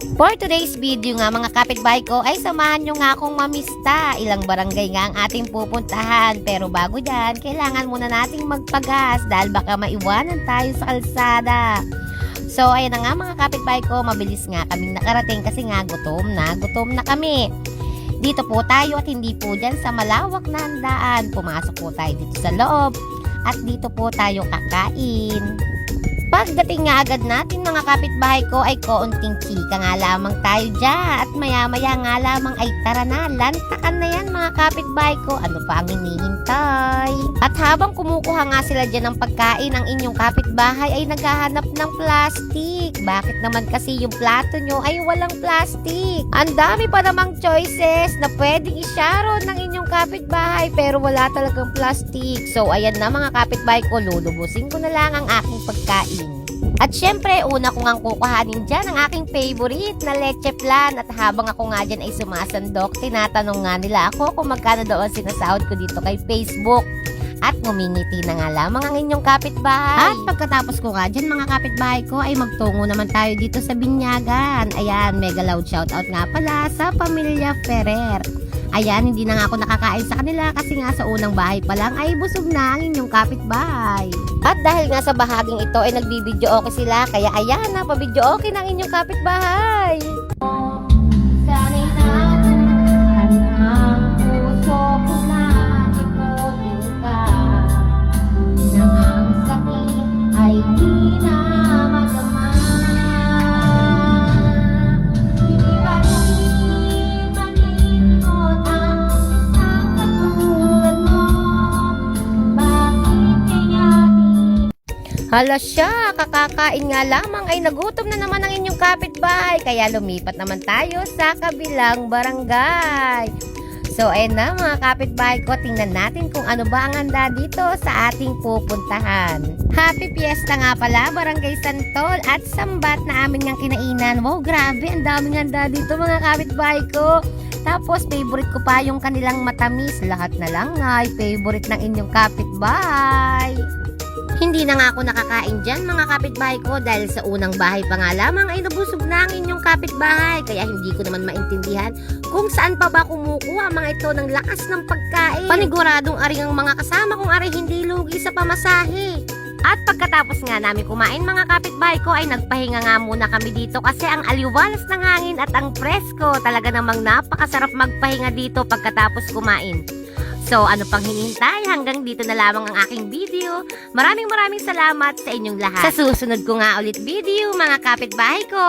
For today's video nga mga kapitbahay ko ay samahan nyo nga akong mamista. Ilang barangay nga ang ating pupuntahan. Pero bago dyan, kailangan muna nating magpagas dahil baka maiwanan tayo sa kalsada. So ayan na nga mga kapitbahay ko, mabilis nga kaming nakarating kasi nga gutom na kami. Dito po tayo at hindi po dyan sa malawak na handaan. Pumasok po tayo dito sa loob at dito po tayo kakain. Pagdating nga agad natin mga kapitbahay ko ay kaunting chika nga lamang tayo dyan. At maya-maya nga lamang ay tara na, lantakan na yan mga kapitbahay ko. Ano pa ang hinihintay? At habang kumukuha nga sila dyan ng pagkain, ang inyong kapitbahay ay naghahanap ng plastic. Bakit naman kasi yung plato nyo ay walang plastic? Ang dami pa namang choices na pwedeng i-sharo ng inyong kapitbahay pero wala talagang plastic. So ayan na mga kapitbahay ko, lulubusin ko na lang ang aking pagkain. At syempre, una ko ngang kukuhanin dyan ang aking favorite na leche flan. At habang ako nga dyan ay sumasandok, tinatanong nga nila ako kung magkano daw ang sinasahod ko dito kay Facebook. At ngumingiti na nga lamang ang inyong kapitbahay. At pagkatapos ko nga dyan mga kapitbahay ko ay magtungo naman tayo dito sa Binyagan. Ayan, mega loud shoutout nga pala sa pamilya Ferrer. Ayan, hindi na nga ako nakakain sa kanila kasi nga sa unang bahay pa lang ay busog na ang inyong kapitbahay. At dahil nga sa bahaging ito ay nagbibidyo okay sila, kaya ayan na, pabidyo okay ng inyong kapitbahay. Sana'y nabuhan ang puso ko na ipodin ka, nang ang sakit ay di na madama. Hala siya, kakakain nga lamang ay nagutom na naman ang inyong kapitbahay. Kaya lumipat naman tayo sa kabilang barangay. So ayun na mga kapitbahay ko, tingnan natin kung ano ba ang handa dito sa ating pupuntahan. Happy Fiesta nga pala, Barangay Santol at Sambat na amin ngang kinainan. Wow, grabe, ang daming handa dito mga kapitbahay ko. Tapos favorite ko pa yung kanilang matamis. Lahat na lang ay favorite ng inyong kapitbahay. Hindi na nga ako nakakain dyan mga kapitbahay ko dahil sa unang bahay pa nga lamang ay nabusog na ang inyong kapitbahay. Kaya hindi ko naman maintindihan kung saan pa ba kumukuha mga ito ng lakas ng pagkain. Paniguradong ari ang mga kasama kung ari hindi lugi sa pamasahe. At pagkatapos nga namin kumain mga kapitbahay ko ay nagpahinga nga muna kami dito kasi ang aliwalas ng hangin at ang presko talaga namang napakasarap magpahinga dito pagkatapos kumain. So, ano pang hinihintay? Hanggang dito na lamang ang aking video. Maraming salamat sa inyong lahat. Sa susunod ko nga ulit video, mga kapitbahay ko.